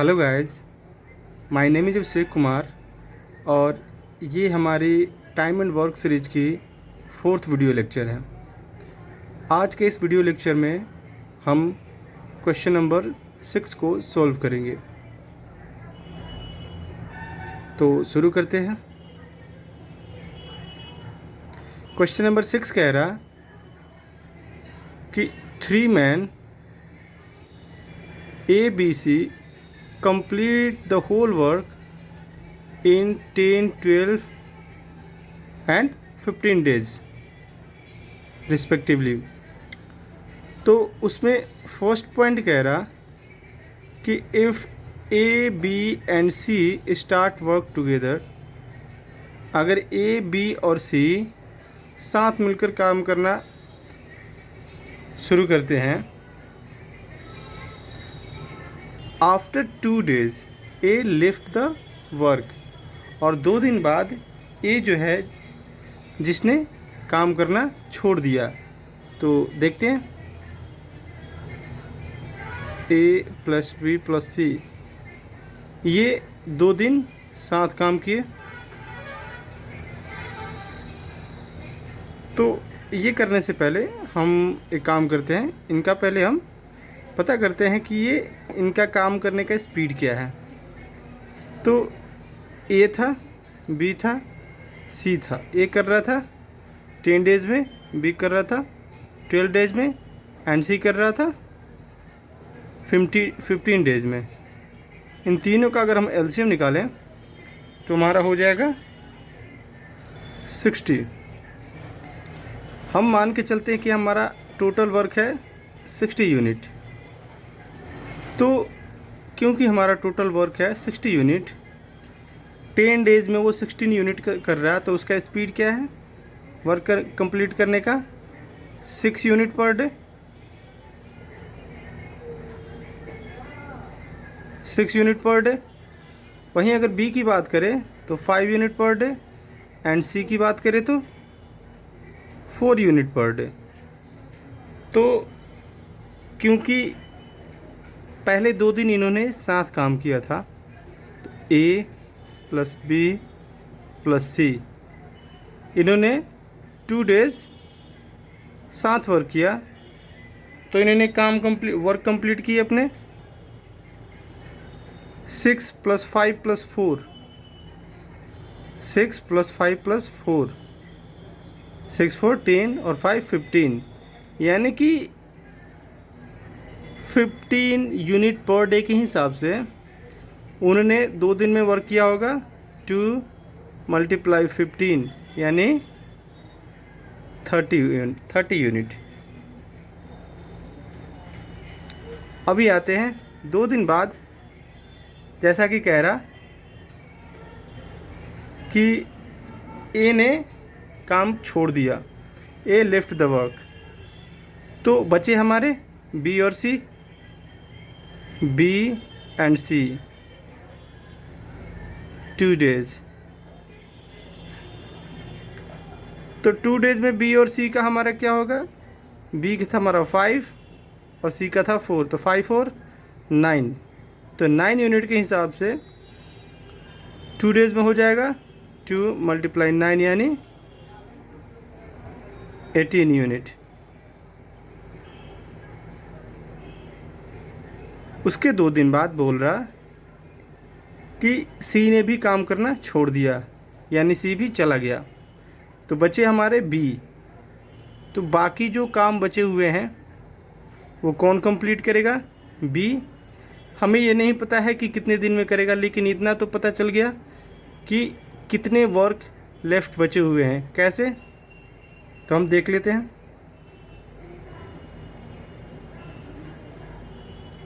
Hello guys, my name is Abhishek Kumar और ये हमारी टाइम एंड वर्क सीरीज की 4th वीडियो लेक्चर है। आज के इस वीडियो लेक्चर में हम क्वेश्चन नंबर 6 को सॉल्व करेंगे। तो शुरू करते हैं। क्वेश्चन नंबर 6 कह रहा कि 3 men ABC complete the whole work in 10, 12 and 15 days respectively। तो उसमें फर्स्ट पॉइंट कह रहा कि if A B and C start work together, अगर ए बी और सी साथ मिलकर काम करना शुरू करते हैं, after 2 days A lift the work, और 2 दिन बाद ए जो है जिसने काम करना छोड़ दिया। तो देखते हैं, ए प्लस बी प्लस सी, ये 2 दिन साथ काम किए। तो ये करने से पहले हम एक काम करते हैं, इनका पहले हम पता करते हैं कि ये इनका काम करने का स्पीड क्या है। तो ए था, बी था, सी था। ए कर रहा था 10 days में, बी कर रहा था 12 days में, एंड सी कर रहा था 15 days में। इन तीनों का अगर हम एलसीएम निकालें तो हमारा हो जाएगा 60। हम मान के चलते हैं कि हमारा टोटल वर्क है 60 यूनिट। तो क्योंकि हमारा टोटल वर्क है 60 यूनिट, 10 days में वो 16 यूनिट कर रहा है, तो उसका स्पीड क्या है वर्क कंप्लीट करने का? 6 unit per day. 6 unit per day. वहीं अगर बी की बात करें तो 5 यूनिट पर डे, एंड सी की बात करें तो 4 यूनिट पर डे। तो क्योंकि पहले 2 दिन इन्होंने साथ काम किया था, तो ए प्लस बी प्लस सी, इन्होंने 2 days साथ वर्क किया, तो इन्होंने वर्क कंप्लीट किए अपने 6 + 5 + 4, 6 + 5 + 4, 6 4 10 और 5 15, यानी कि 15 यूनिट पर डे के हिसाब से उन्होंने 2 दिन में वर्क किया होगा। 2 × 15 यानी 30 यूनिट। अभी आते हैं 2 दिन बाद, जैसा कि कह रहा कि ए ने काम छोड़ दिया, ए लेफ्ट द वर्क। तो बचे हमारे बी और सी, बी एंड सी 2 days। तो 2 days में बी और सी का हमारा क्या होगा? बी का था हमारा 5 और सी का था 4, तो 5 और 9, तो 9 यूनिट के हिसाब से 2 days में हो जाएगा 2 × 9 यानी 18 यूनिट। उसके 2 दिन बाद बोल रहा कि सी ने भी काम करना छोड़ दिया, यानी सी भी चला गया। तो बचे हमारे बी। तो बाकी जो काम बचे हुए हैं वो कौन कंप्लीट करेगा? बी। हमें ये नहीं पता है कि कितने दिन में करेगा, लेकिन इतना तो पता चल गया कि कितने वर्क लेफ्ट बचे हुए हैं। कैसे? तो हम देख लेते हैं।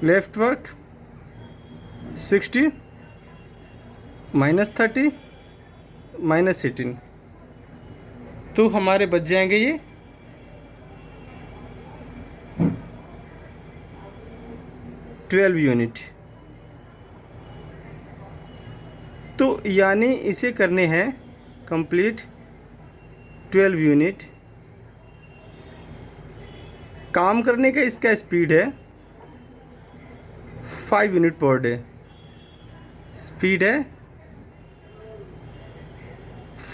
लेफ्ट वर्क 60 -30 -18, तो हमारे बच जाएंगे ये 12 यूनिट। तो यानी इसे करने हैं कंप्लीट 12 यूनिट। काम करने का इसका स्पीड है 5 यूनिट पर डे। स्पीड है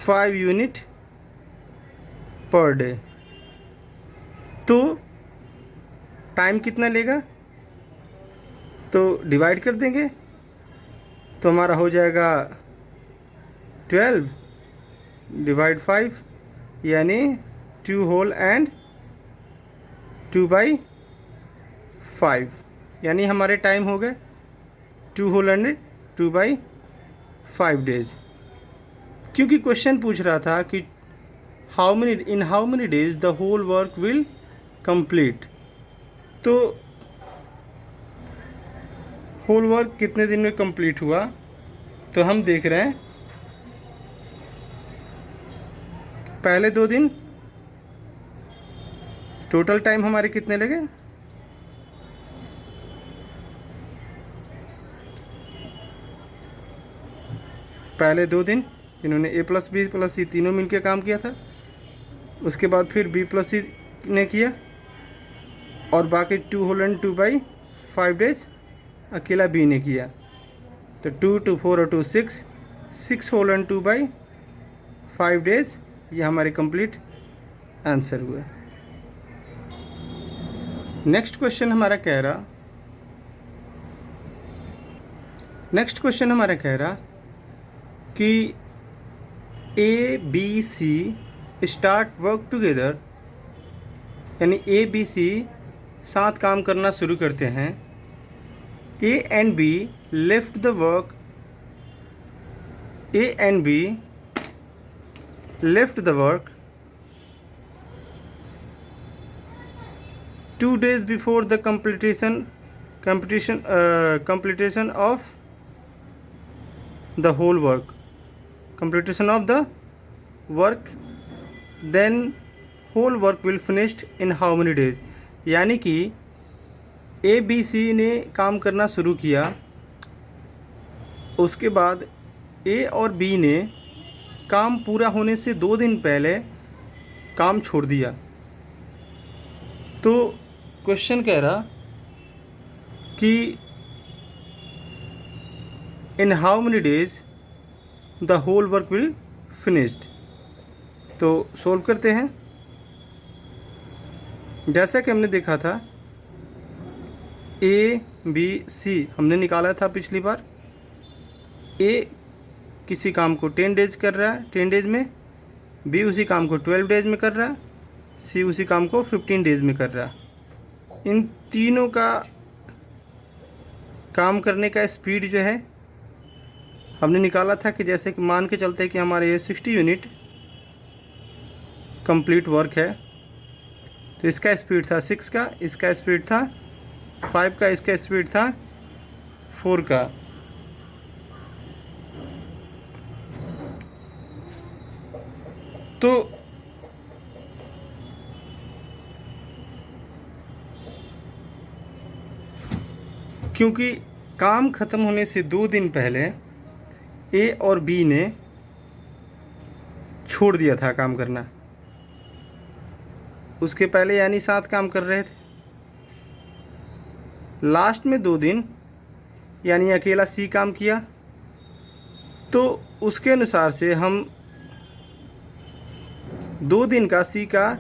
5 यूनिट पर डे। तो टाइम कितना लेगा, तो डिवाइड कर देंगे, तो हमारा हो जाएगा 12 डिवाइड 5 यानी 2 होल एंड 2/5 यानी हमारे टाइम हो गए 2 होल एंड 2/5 डेज। क्योंकि क्वेश्चन पूछ रहा था कि how many days the whole work will complete, तो होल वर्क कितने दिन में कंप्लीट हुआ, तो हम देख रहे हैं पहले 2 दिन टोटल टाइम हमारे कितने लगे, पहले 2 दिन इन्होंने ए प्लस बी प्लस सी तीनों मिलकर काम किया था, उसके बाद फिर बी प्लस सी ने किया, और बाकी 2 होल एंड 2/5 डेज अकेला बी ने किया। तो 2 2 4 और 2 6 होल एंड 2/5 डेज, ये हमारे कंप्लीट आंसर हुए। नेक्स्ट क्वेश्चन हमारा कह रहा कि A B C start work together, यानी ए बी सी साथ काम करना शुरू करते हैं। A and be left the work, A and be left the work 2 days before the completion of the whole work, completion of the work, then whole work will finished in how many days। यानी कि A B सी ने काम करना शुरू किया, उसके बाद ए और बी ने काम पूरा होने से 2 दिन पहले काम छोड़ दिया। तो क्वेश्चन कह रहा कि in how many days the whole work will finished. तो सोल्व करते हैं। जैसा कि हमने देखा था ए बी सी हमने निकाला था पिछली बार। ए किसी काम को 10 डेज कर रहा है 10 डेज में, बी उसी काम को 12 डेज में कर रहा है, सी उसी काम को 15 डेज में कर रहा है। इन तीनों का काम करने का स्पीड जो है हमने निकाला था कि जैसे कि मान के चलते हैं कि हमारे ये 60 यूनिट कंप्लीट वर्क है, तो इसका स्पीड था 6 का, इसका स्पीड था 5 का, इसका स्पीड था 4 का। तो क्योंकि काम ख़त्म होने से 2 दिन पहले ए और बी ने छोड़ दिया था काम करना, उसके पहले यानी साथ काम कर रहे थे। लास्ट में 2 दिन यानी अकेला सी काम किया, तो उसके अनुसार से हम 2 दिन का सी का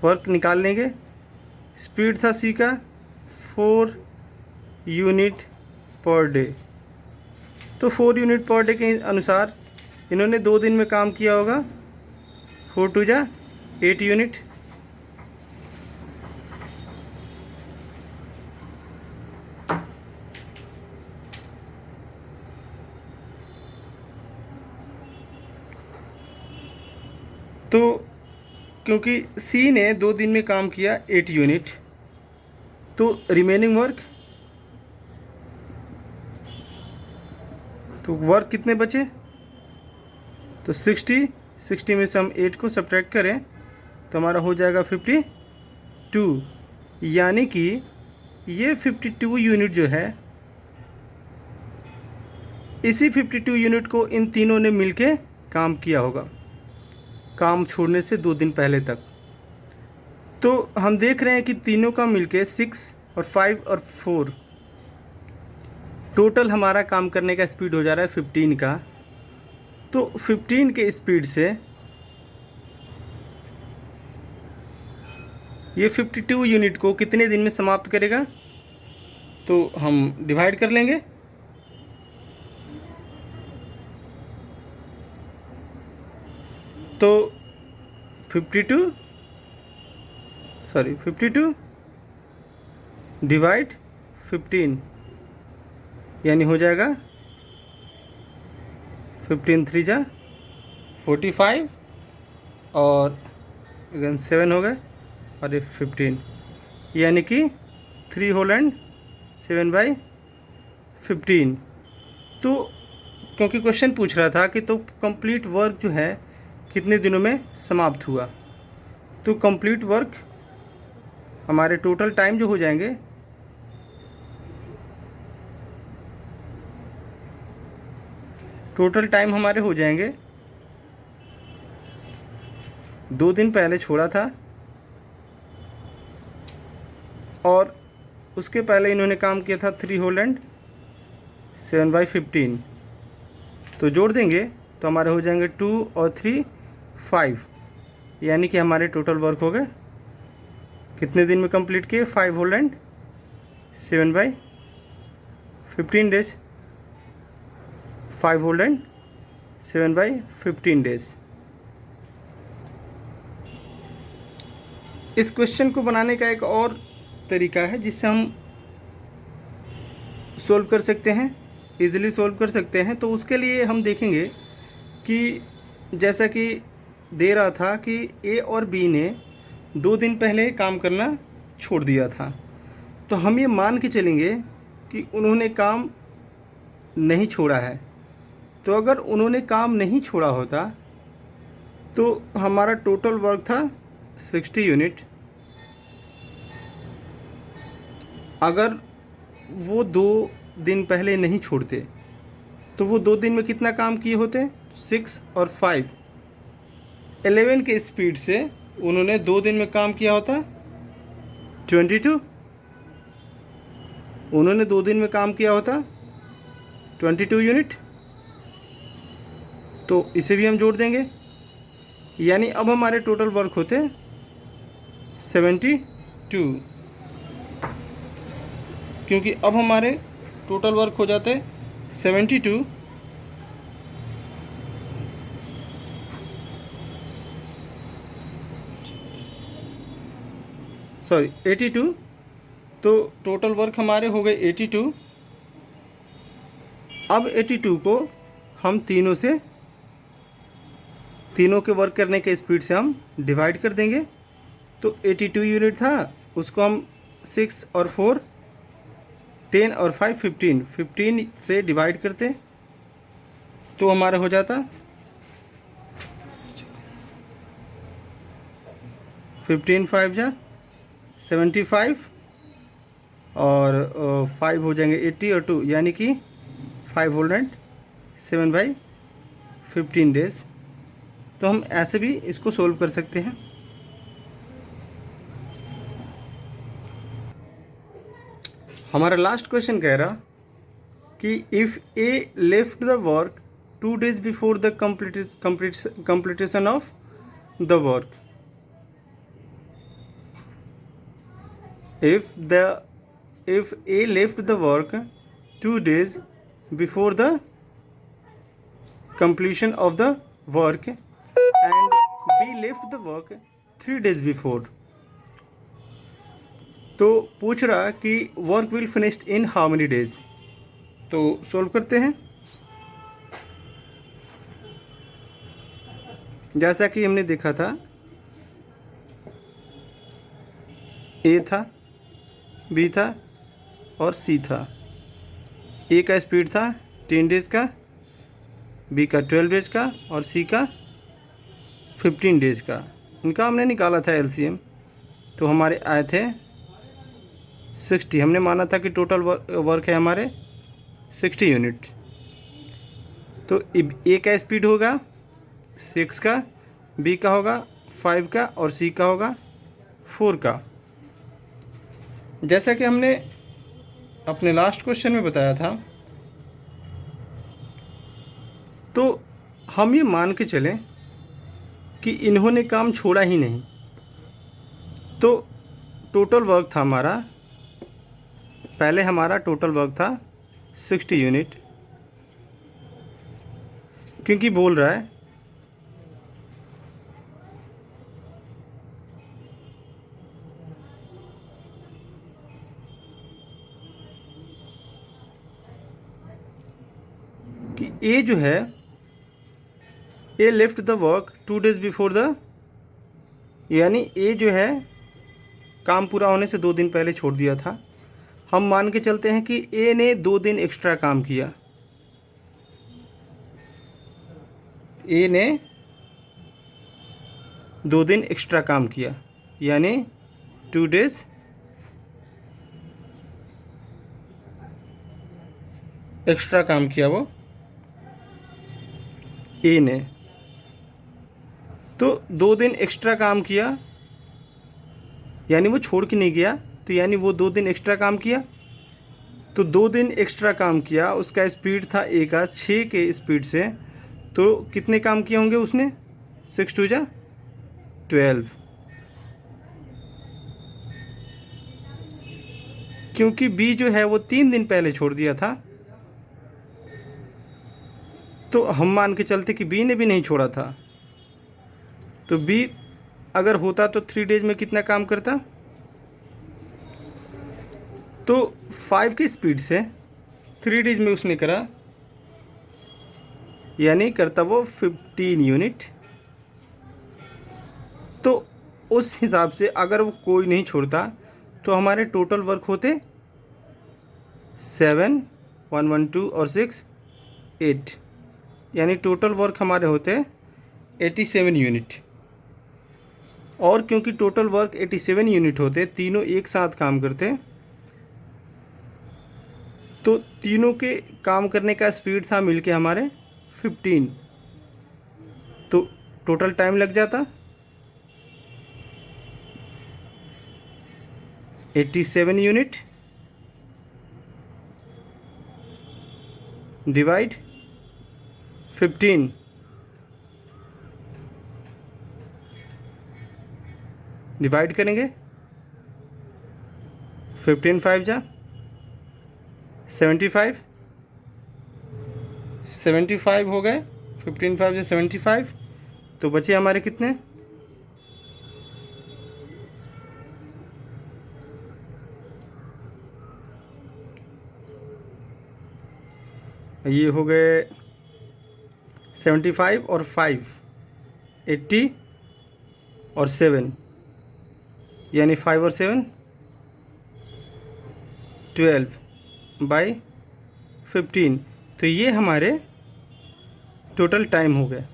वर्क निकाल लेंगे। स्पीड था सी का 4 यूनिट पर डे, तो 4 यूनिट पर डे के अनुसार इन्होंने 2 दिन में काम किया होगा। 4 2 जा 8 यूनिट। तो क्योंकि सी ने 2 दिन में काम किया 8 यूनिट, तो रिमेनिंग वर्क, तो वर्क कितने बचे, तो 60 में से हम 8 को सब्ट्रैक्ट करें तो हमारा हो जाएगा 52। यानी कि ये 52 यूनिट जो है, इसी 52 यूनिट को इन तीनों ने मिलके काम किया होगा, काम छोड़ने से 2 दिन पहले तक। तो हम देख रहे हैं कि तीनों का मिलके 6 और 5 और 4 टोटल हमारा काम करने का स्पीड हो जा रहा है 15 का। तो 15 के स्पीड से ये 52 यूनिट को कितने दिन में समाप्त करेगा, तो हम डिवाइड कर लेंगे। तो 52 डिवाइड 15 यानी हो जाएगा 15 3 जा 45 और अगेन 7 हो गए और ये 15 यानी कि 3 होल एंड 7/15। तो क्योंकि क्वेश्चन पूछ रहा था कि तो कंप्लीट वर्क जो है कितने दिनों में समाप्त हुआ, तो कंप्लीट वर्क हमारे टोटल टाइम जो हो जाएंगे टोटल टाइम हमारे हो जाएंगे 2 दिन पहले छोड़ा था और उसके पहले इन्होंने काम किया था 3 होल एंड 7/15। तो जोड़ देंगे तो हमारे हो जाएंगे 2 और 3 5, यानी कि हमारे टोटल वर्क हो गए कितने दिन में कंप्लीट किए 5 whole and 7/15 days. 5 whole and 7/15 days. इस क्वेश्चन को बनाने का एक और तरीका है जिससे हम सोल्व कर सकते हैं, इजीली सोल्व कर सकते हैं। तो उसके लिए हम देखेंगे कि जैसा कि दे रहा था कि ए और बी ने 2 दिन पहले काम करना छोड़ दिया था, तो हम ये मान के चलेंगे कि उन्होंने काम नहीं छोड़ा है। तो अगर उन्होंने काम नहीं छोड़ा होता तो हमारा टोटल वर्क था 60 यूनिट। अगर वो 2 दिन पहले नहीं छोड़ते तो वो 2 दिन में कितना काम किए होते, 6 और 5 11 के स्पीड से उन्होंने 2 दिन में काम किया होता 22। उन्होंने 2 दिन में काम किया होता 22 यूनिट। तो इसे भी हम जोड़ देंगे, यानी अब हमारे टोटल वर्क होते 72, क्योंकि अब हमारे टोटल वर्क हो जाते 72 सॉरी 82। तो टोटल वर्क हमारे हो गए 82। अब 82 को हम तीनों के वर्क करने के स्पीड से हम डिवाइड कर देंगे। तो 82 यूनिट था, उसको हम 6 और 4 10 और 5 15 से डिवाइड करते तो हमारा हो जाता 15 5 जा 75 और 5 हो जाएंगे 80 और 2 यानी कि 5 होल एंड 7/15 डेज। तो हम ऐसे भी इसको सोल्व कर सकते हैं। हमारा लास्ट क्वेश्चन कह रहा कि if A left the work 2 days before the completion of the work, if A left the work 2 days before the completion of the work and B left the work 3 days before, तो पूछ रहा कि work will finished in how many days. तो solve करते हैं। जैसा कि हमने देखा था ए था, बी था और सी था। ए का स्पीड था 10 डेज का, बी का 12 डेज का और सी का 15 डेज का। इनका हमने निकाला था एलसीएम, तो हमारे आए थे 60। हमने माना था कि टोटल वर्क है हमारे 60 यूनिट। तो ए का स्पीड होगा 6 का, बी का होगा 5 का और सी का होगा 4 का। जैसा कि हमने अपने लास्ट क्वेश्चन में बताया था तो हम ये मान के चलें कि इन्होंने काम छोड़ा ही नहीं, तो टोटल वर्क था हमारा, पहले हमारा टोटल वर्क था 60 यूनिट, क्योंकि बोल रहा है कि ए जो है, A left the work 2 days before the, यानी ए जो है काम पूरा होने से 2 दिन पहले छोड़ दिया था। हम मान के चलते हैं कि ए ने 2 दिन एक्स्ट्रा काम किया, ए ने 2 दिन एक्स्ट्रा काम किया, यानी 2 days एक्स्ट्रा काम किया वो ए ने। तो 2 दिन एक्स्ट्रा काम किया, यानी वो छोड़ के नहीं गया, तो यानी वो 2 दिन एक्स्ट्रा काम किया। तो 2 दिन एक्स्ट्रा काम किया, उसका स्पीड था ए का 6 के स्पीड से, तो कितने काम किए होंगे उसने? 6 2 जा 12, क्योंकि बी जो है वो 3 दिन पहले छोड़ दिया था, तो हम मान के चलते कि बी ने भी नहीं छोड़ा था। तो बी अगर होता तो 3 days में कितना काम करता? तो 5 की स्पीड से 3 days में उसने करा, यानी करता वो 15 यूनिट। तो उस हिसाब से अगर वो कोई नहीं छोड़ता तो हमारे टोटल वर्क होते 7 1 1 2 और 6 8, यानी टोटल वर्क हमारे होते 87 यूनिट। और क्योंकि टोटल वर्क 87 यूनिट होते, तीनों एक साथ काम करते, तो तीनों के काम करने का स्पीड था मिलके हमारे 15, तो टोटल टाइम लग जाता 87 यूनिट डिवाइड 15, डिवाइड करेंगे 15 5 जा 75, 75 हो गए, 15 5 से 75, तो बचे हमारे कितने? ये हो गए 75 और 5 80 और 7, यानी 5 और 7 12 बाई 15, तो ये हमारे टोटल टाइम हो गए।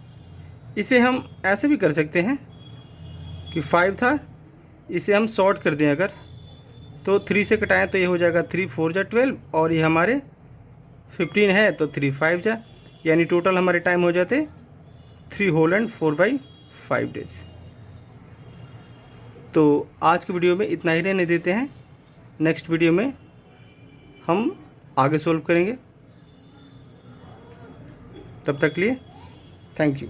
इसे हम ऐसे भी कर सकते हैं कि 5 था, इसे हम शॉर्ट कर दें अगर, तो 3 से कटाएं तो ये हो जाएगा 3 4 जा 12, और ये हमारे 15 है तो 3 5 जा, यानी टोटल हमारे टाइम हो जाते 3 होल एंड 4/5 days। तो आज की वीडियो में इतना ही रहने देते हैं, नेक्स्ट वीडियो में हम आगे सोल्व करेंगे। तब तक के लिए थैंक यू।